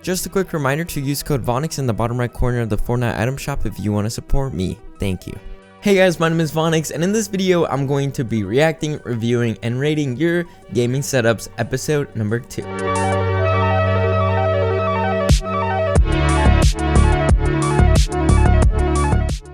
Just a quick reminder to use code Vonix in the bottom right corner of the Fortnite item shop if you want to support me. Thank you. Hey guys, my name is Vonix, and in this video I'm going to be reacting, reviewing, and rating your gaming setups episode number 2.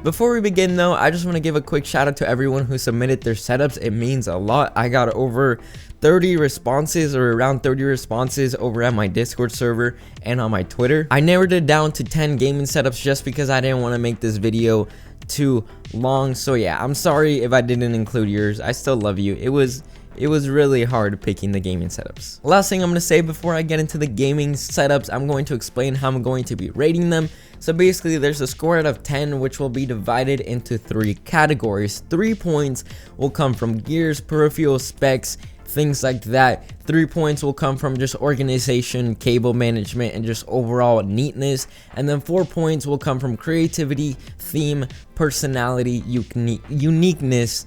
Before we begin though, I just want to give a quick shout out to everyone who submitted their setups. It means a lot. I got over 30 responses, or around 30 responses over at my Discord server and on my Twitter. I narrowed it down to 10 gaming setups just because I didn't want to make this video too long. So yeah, I'm sorry if I didn't include yours. I still love you. It was really hard picking the gaming setups. Last thing I'm going to say before I get into the gaming setups, I'm going to explain how I'm going to be rating them. So basically there's a score out of 10 which will be divided into 3 categories. 3 points will come from gears, peripheral specs, things like that. 3 points will come from just organization, cable management, and just overall neatness. And then 4 points will come from creativity, theme, personality, uniqueness,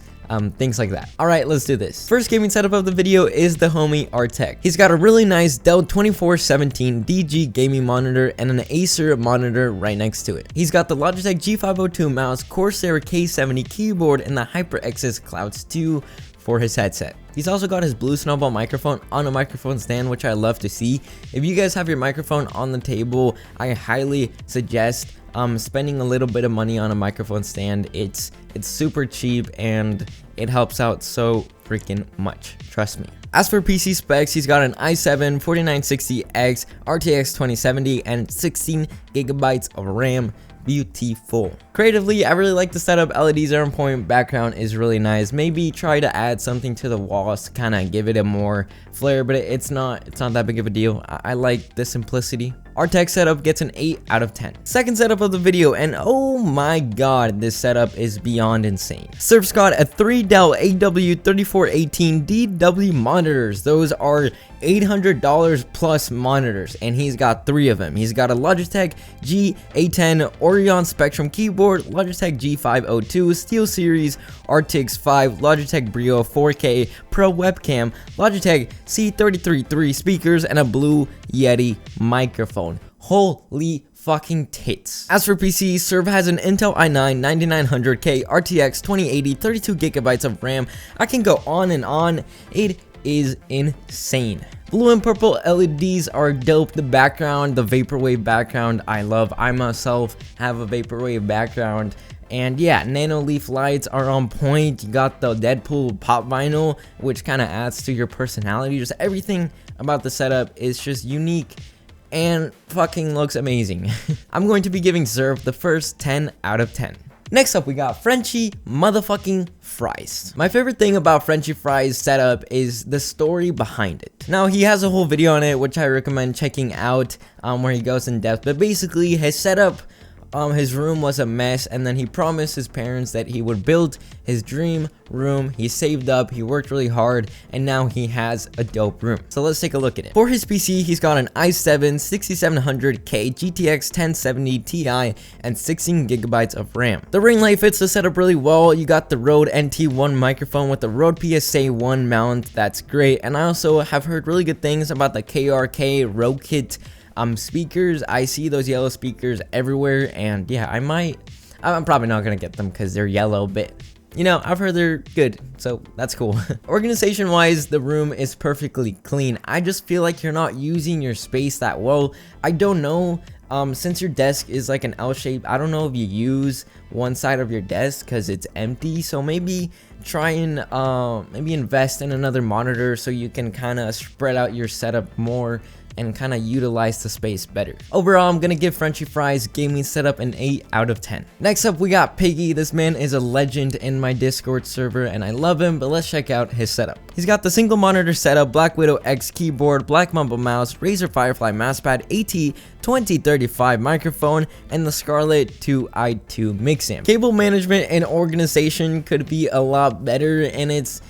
things like that. Alright, let's do this. First gaming setup of the video is the homiertech. He's got a really nice Dell 2417 DG gaming monitor and an Acer monitor right next to it. He's got the Logitech G502 mouse, Corsair K70 keyboard, and the HyperX's Clouds 2 for his headset. He's also got his Blue Snowball microphone on a microphone stand, which I love to see. If you guys have your microphone on the table, I highly suggest spending a little bit of money on a microphone stand. It's super cheap and it helps out so freaking much, trust me. As for PC specs, he's got an i7 4960X RTX 2070 and 16 gigabytes of RAM. Beautiful. Creatively, I really like the setup. LEDs are on point, background is really nice. Maybe try to add something to the walls to kind of give it a more flair, but it's not that big of a deal. I like the simplicity. Our tech setup gets an 8 out of 10. Second setup of the video, and oh my god, this setup is beyond insane. Surf's got a 3 Dell AW3418DW monitors. Those are $800 plus monitors, and he's got 3 of them. He's got a Logitech G810 Orion Spectrum keyboard, Logitech G502 SteelSeries RTX 5, Logitech Brio 4K Pro webcam, Logitech C333 speakers, and a Blue Yeti microphone. Holy fucking tits. As for PC, Serve has an Intel i9 9900K RTX 2080, 32 gigabytes of RAM. I can go on and on. It is insane. Blue and purple LEDs are dope. The background, the vaporwave background, I love. I myself have a vaporwave background. And yeah, nano leaf lights are on point. You got the Deadpool pop vinyl, which kind of adds to your personality. Just everything about the setup is just unique and fucking looks amazing. I'm going to be giving Zerv the first 10 out of 10. Next up, we got FrenchyFry's. My favorite thing about FrenchyFry's setup is the story behind it. Now, he has a whole video on it, which I recommend checking out, where he goes in depth. But basically, his setup, his room was a mess, and then he promised his parents that he would build his dream room. He saved up, he worked really hard, and now he has a dope room. So let's take a look at it. For his PC, he's got an i7 6700K GTX 1070 Ti and 16 gigabytes of RAM. The ring light fits the setup really well. You got the Rode NT1 microphone with the Rode PSA1 mount. That's great. And I also have heard really good things about the KRK Rode Kit speakers. I see those yellow speakers everywhere, and yeah, I'm probably not gonna get them because they're yellow, but you know, I've heard they're good, so that's cool. Organization wise, the room is perfectly clean. I just feel like you're not using your space that well. I don't know, since your desk is like an L shape, I don't know if you use one side of your desk because it's empty. So maybe try and maybe invest in another monitor so you can kind of spread out your setup more and kind of utilize the space better. Overall, I'm gonna give FrenchyFry's gaming setup an 8 out of 10. Next up, we got Piggy. This man is a legend in my Discord server and I love him, but let's check out his setup. He's got the single monitor setup, Black Widow X keyboard, Black Mamba mouse, Razer Firefly mousepad, AT2035 microphone, and the Scarlett 2i2 mix amp. Cable management and organization could be a lot better, and it's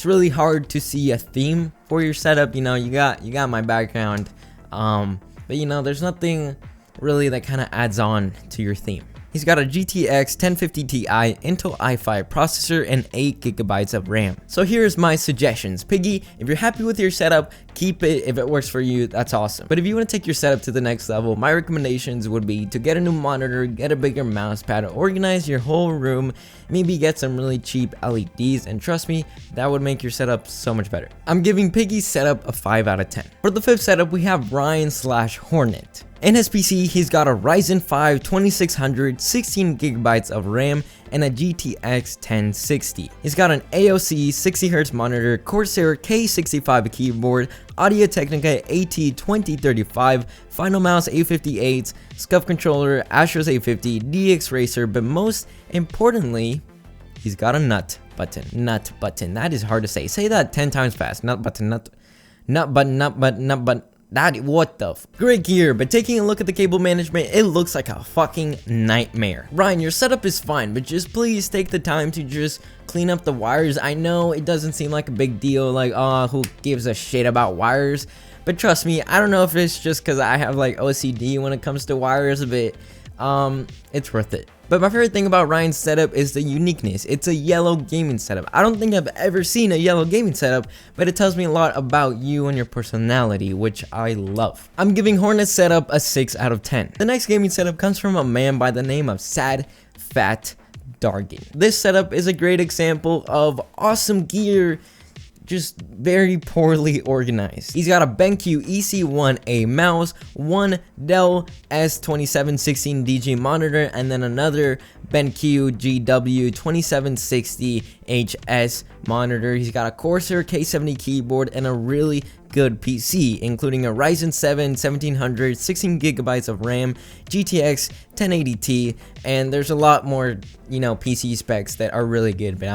really hard to see a theme for your setup. You know, you got my background, but you know, there's nothing really that kind of adds on to your theme. He's got a GTX 1050 Ti Intel i5 processor and 8GB of RAM. So here's my suggestions. Piggy, if you're happy with your setup, keep it. If it works for you, that's awesome. But if you want to take your setup to the next level, my recommendations would be to get a new monitor, get a bigger mouse pad, organize your whole room, maybe get some really cheap LEDs, and trust me, that would make your setup so much better. I'm giving Piggy's setup a 5 out of 10. For the fifth setup, we have Ryan/Hornet. In his PC, he's got a Ryzen 5 2600, 16GB of RAM, and a GTX 1060. He's got an AOC 60Hz monitor, Corsair K65 keyboard, Audio-Technica AT2035, Final Mouse A58, SCUF controller, Astros A50, DX Racer, but most importantly, he's got a nut button. Nut button. That is hard to say. Say that 10 times fast. Nut button. Nut button. That, what the great gear, but taking a look at the cable management, it looks like a fucking nightmare. Ryan, your setup is fine, but just please take the time to just clean up the wires. I know it doesn't seem like a big deal, like, oh, who gives a shit about wires? But trust me, I don't know if it's just because I have like OCD when it comes to wires, but it's worth it. But my favorite thing about Ryan's setup is the uniqueness. It's a yellow gaming setup. I don't think I've ever seen a yellow gaming setup, but it tells me a lot about you and your personality, which I love. I'm giving Hornet's setup a 6 out of 10. The next gaming setup comes from a man by the name of Sad Fat Dargan. This setup is a great example of awesome gear, just very poorly organized. He's got a BenQ EC1A mouse, one Dell S2716DG monitor, and then another BenQ GW2760HS monitor. He's got a Corsair K70 keyboard and a really good PC, including a Ryzen 7 1700, 16GB of RAM, GTX 1080Ti, and there's a lot more, you know, PC specs that are really good, but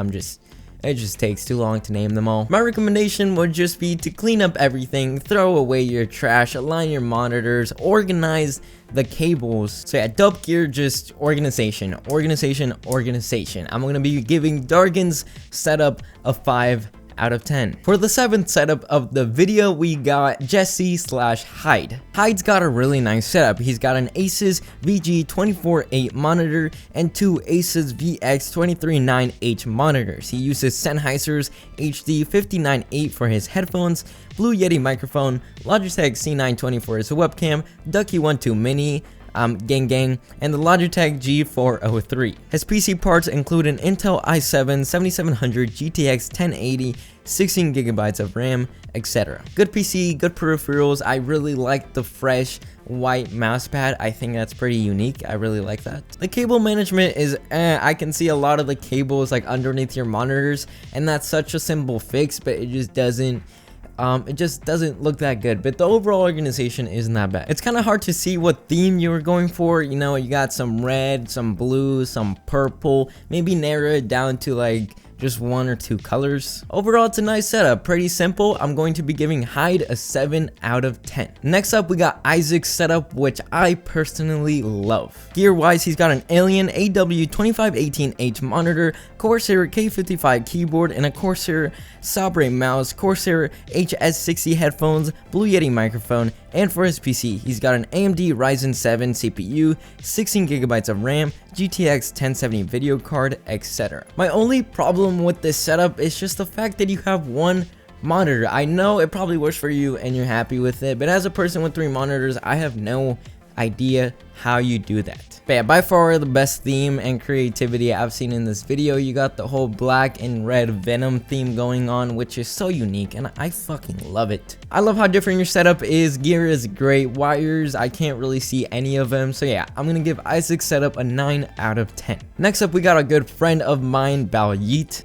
it just takes too long to name them all. My recommendation would just be to clean up everything, throw away your trash, align your monitors, organize the cables. So yeah, dope gear, just organization. I'm gonna be giving Dargan's setup a 5 out of 10. For the seventh setup of the video, we got Jesse/Hyde. Hyde's got a really nice setup. He's got an Asus VG248 monitor and two Asus VX239H monitors. He uses Sennheiser's HD598 for his headphones, Blue Yeti microphone, Logitech C920 for his webcam, Ducky 12 Mini, gang, and the Logitech G403. His PC parts include an Intel i7 7700 GTX 1080, 16GB of RAM, etc. Good PC, good peripherals. I really like the fresh white mousepad. I think that's pretty unique. I really like that. The cable management is I can see a lot of the cables like underneath your monitors, and that's such a simple fix, but it just doesn't look that good. But the overall organization isn't that bad. It's kind of hard to see what theme you were going for. You know, you got some red, some blue, some purple. Maybe narrow it down to like just one or two colors. Overall, it's a nice setup, pretty simple. I'm going to be giving Hyde a 7 out of 10. Next up, we got Isaac's setup, which I personally love. Gear wise, he's got an Alien AW2518H monitor, Corsair K55 keyboard, and a Corsair Sabre mouse, Corsair HS60 headphones, Blue Yeti microphone, and for his PC, he's got an AMD Ryzen 7 CPU, 16GB of RAM, GTX 1070 video card, etc. My only problem with this setup is just the fact that you have one monitor. I know it probably works for you and you're happy with it, but as a person with 3 monitors, I have no idea how you do that. But yeah, by far the best theme and creativity I've seen in this video. You got the whole black and red Venom theme going on, which is so unique, and I fucking love it. I love how different your setup is. Gear is great. Wires, I can't really see any of them. So yeah, I'm gonna give Isaac's setup a 9 out of 10. Next up, we got a good friend of mine, Balit.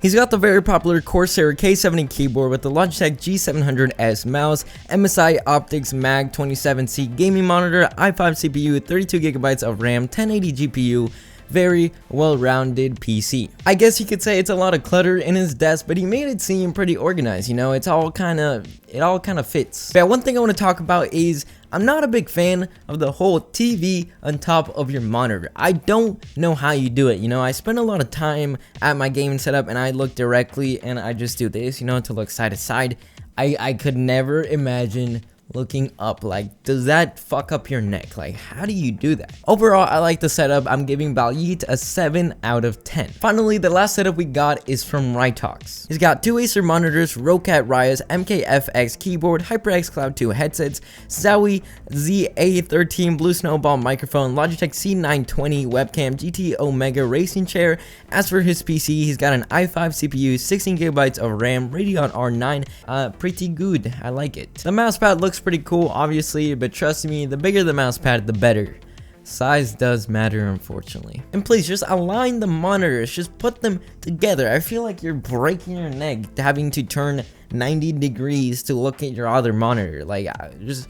He's got the very popular Corsair K70 keyboard with the Logitech G700S mouse, MSI Optics Mag 27C gaming monitor, i5 CPU, 32GB of RAM, 1080 GPU, very well-rounded PC. I guess you could say it's a lot of clutter in his desk, but he made it seem pretty organized, you know, it all kind of fits. But one thing I want to talk about is I'm not a big fan of the whole TV on top of your monitor. I don't know how you do it, you know. I spend a lot of time at my gaming setup and I look directly and I just do this, you know, to look side to side. I could never imagine looking up. Like, does that fuck up your neck? Like, how do you do that? Overall, I like the setup. I'm giving Balit a 7 out of 10. Finally, the last setup we got is from Rytox. He's got 2 Acer monitors, Rocat Rios, MKFX keyboard, HyperX Cloud 2 headsets, Zowie ZA13 Blue Snowball microphone, Logitech C920 webcam, GT Omega racing chair. As for his PC, he's got an i5 CPU, 16GB of RAM, Radeon R9. Pretty good. I like it. The mousepad looks pretty cool, obviously, but trust me, the bigger the mousepad, the better. Size does matter, unfortunately. And please, just align the monitors. Just put them together. I feel like you're breaking your neck having to turn 90 degrees to look at your other monitor. Like, just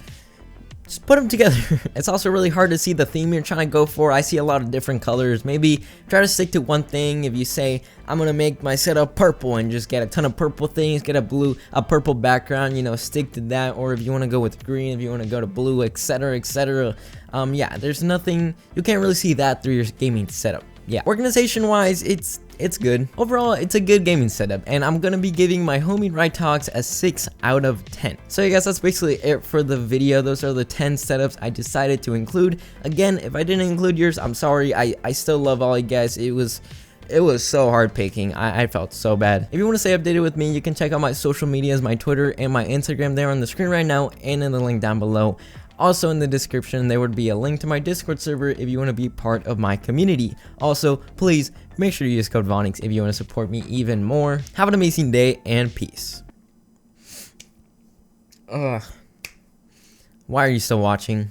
put them together. It's also really hard to see the theme you're trying to go for. I see a lot of different colors. Maybe try to stick to one thing. If you say, I'm gonna make my setup purple and just get a ton of purple things, get a purple background, you know, stick to that. Or if you want to go with green, if you want to go to blue, etc, etc. Yeah, there's nothing, you can't really see that through your gaming setup. Yeah, organization wise, it's good. Overall, it's a good gaming setup, and I'm gonna be giving my homie Rytox a 6 out of 10. So yeah, guys, that's basically it for the video. Those are the 10 setups I decided to include. Again, if I didn't include yours, I'm sorry. I still love all you guys. It was so hard picking. I felt so bad. If you want to stay updated with me, you can check out my social medias, my Twitter and my Instagram there on the screen right now and in the link down below. Also in the description, there would be a link to my Discord server if you want to be part of my community. Also, please make sure you use code Vonix if you want to support me even more. Have an amazing day and peace. Ugh. Why are you still watching?